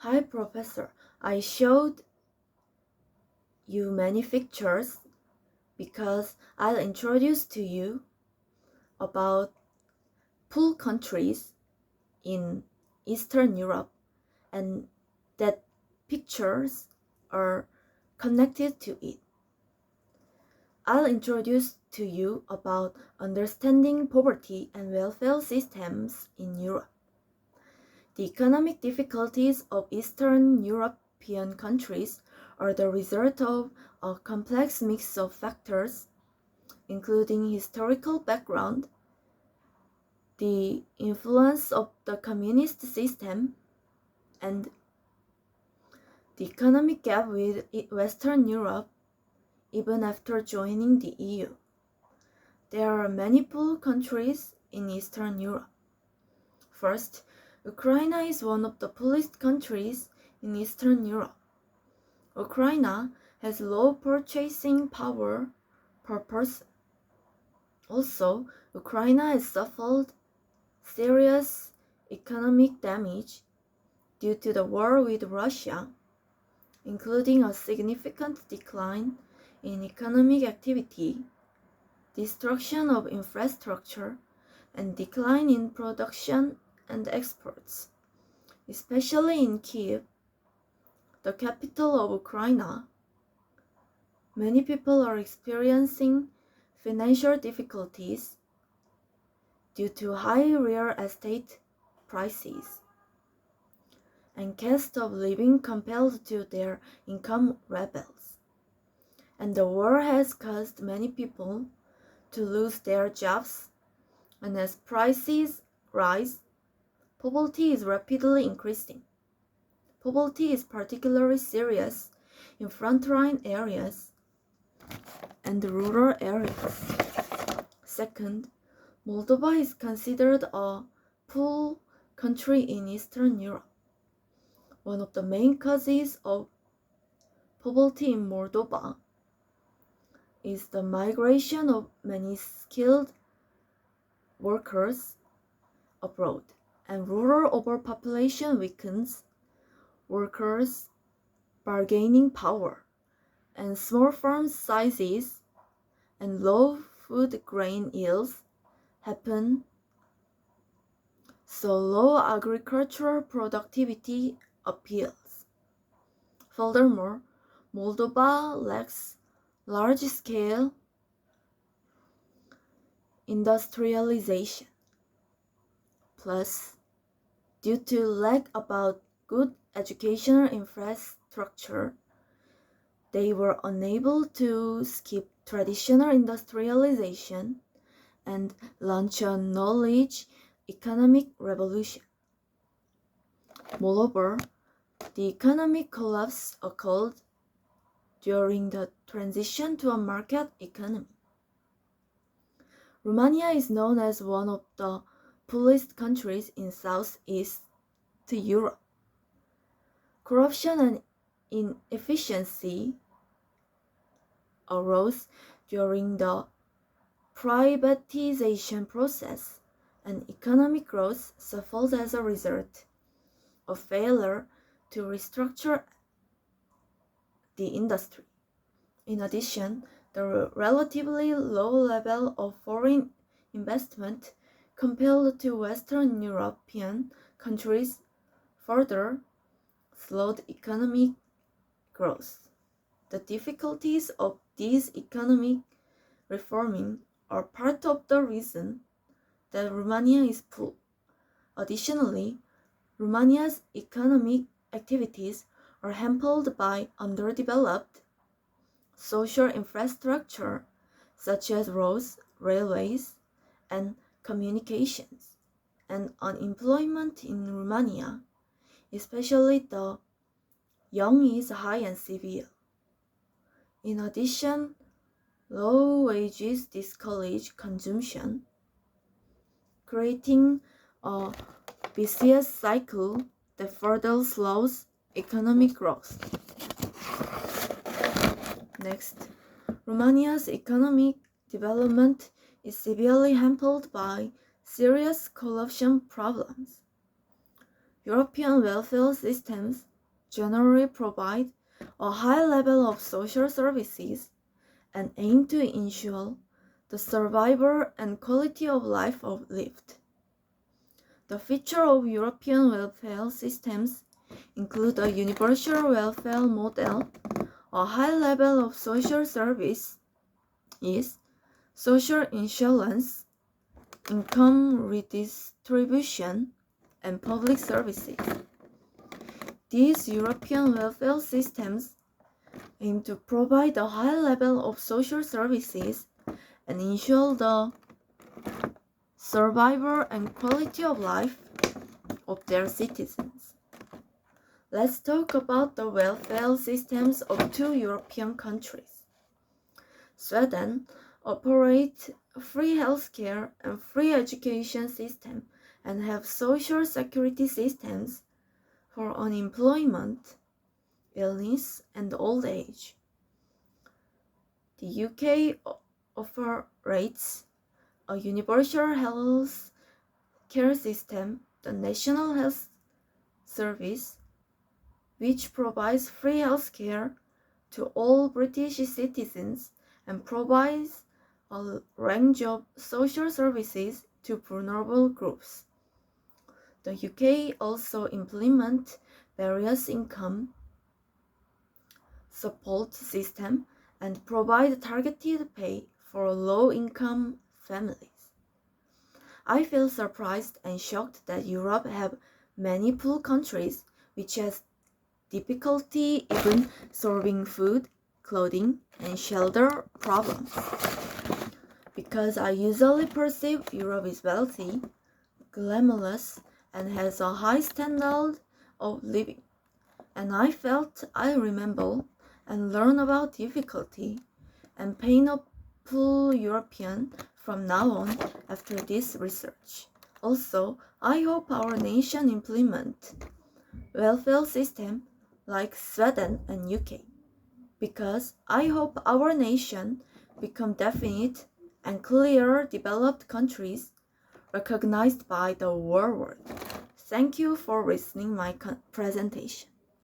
Hi, Professor. I showed you many pictures because I'll introduce to you about pool countries in Eastern Europe and that pictures are connected to it. I'll introduce to you about understanding poverty and welfare systems in Europe. The economic difficulties of Eastern European countries are the result of a complex mix of factors, including historical background, the influence of the communist system, and the economic gap with Western Europe even after joining the EU. There are many poor countries in Eastern Europe. First, Ukraine is one of the poorest countries in Eastern Europe. Ukraine has low purchasing power per person. Also, Ukraine has suffered serious economic damage due to the war with Russia, including a significant decline in economic activity, destruction of infrastructure, and decline in production and exports, especially in Kiev, the capital of Ukraine. Many people are experiencing financial difficulties due to high real estate prices and cost of living compared to their income levels. And the war has caused many people to lose their jobs, and as prices rise, poverty is rapidly increasing. Poverty is particularly serious in frontline areas and rural areas. Second, Moldova is considered a poor country in Eastern Europe. One of the main causes of poverty in Moldova is the migration of many skilled workers abroad, and rural overpopulation weakens workers' bargaining power, and small farm sizes and low food grain yields happen, so low agricultural productivity appeals. Furthermore, Moldova lacks large-scale industrialization. Plus, due to lack about good educational infrastructure, they were unable to skip traditional industrialization and launch a knowledge economic revolution. Moreover, the economic collapse occurred during the transition to a market economy. Romania is known as one of the poorest countries in Southeast Europe. Corruption and inefficiency arose during the privatization process, and economic growth suffered as a result of failure to restructure the industry. In addition, the relatively low level of foreign investment compared to Western European countries further slowed economic growth. The difficulties of these economic reforming are part of the reason that Romania is poor. Additionally, Romania's economic activities are hampered by underdeveloped social infrastructure such as roads, railways, and communications, and unemployment in Romania, especially the young, is high and severe. In addition, low wages discourage consumption, creating a vicious cycle that further slows economic growth. Next, Romania's economic development is severely hampered by serious corruption problems. European welfare systems generally provide a high level of social services and aim to ensure the survival and quality of life of lived. The feature of European welfare systems include a universal welfare model, a high level of social service, social insurance, income redistribution, and public services. These European welfare systems aim to provide a high level of social services and ensure the survival and quality of life of their citizens. Let's talk about the welfare systems of two European countries. Sweden operates a free healthcare and free education system and have social security systems for unemployment, illness, and old age. The UK operates a universal health care system, the National Health Service, which provides free health care to all British citizens and provides a range of social services to vulnerable groups. The UK also implements various income support systems and provide targeted pay for low-income families. I feel surprised and shocked that Europe have many poor countries which has difficulty even solving food, clothing, and shelter problems. Because I usually perceive Europe is wealthy, glamorous, and has a high standard of living. And I felt I remember and learn about difficulty and pain of poor European from now on after this research. Also, I hope our nation implement welfare system like Sweden and UK, because I hope our nation become definite and clear developed countries recognized by the world. Thank you for listening my presentation.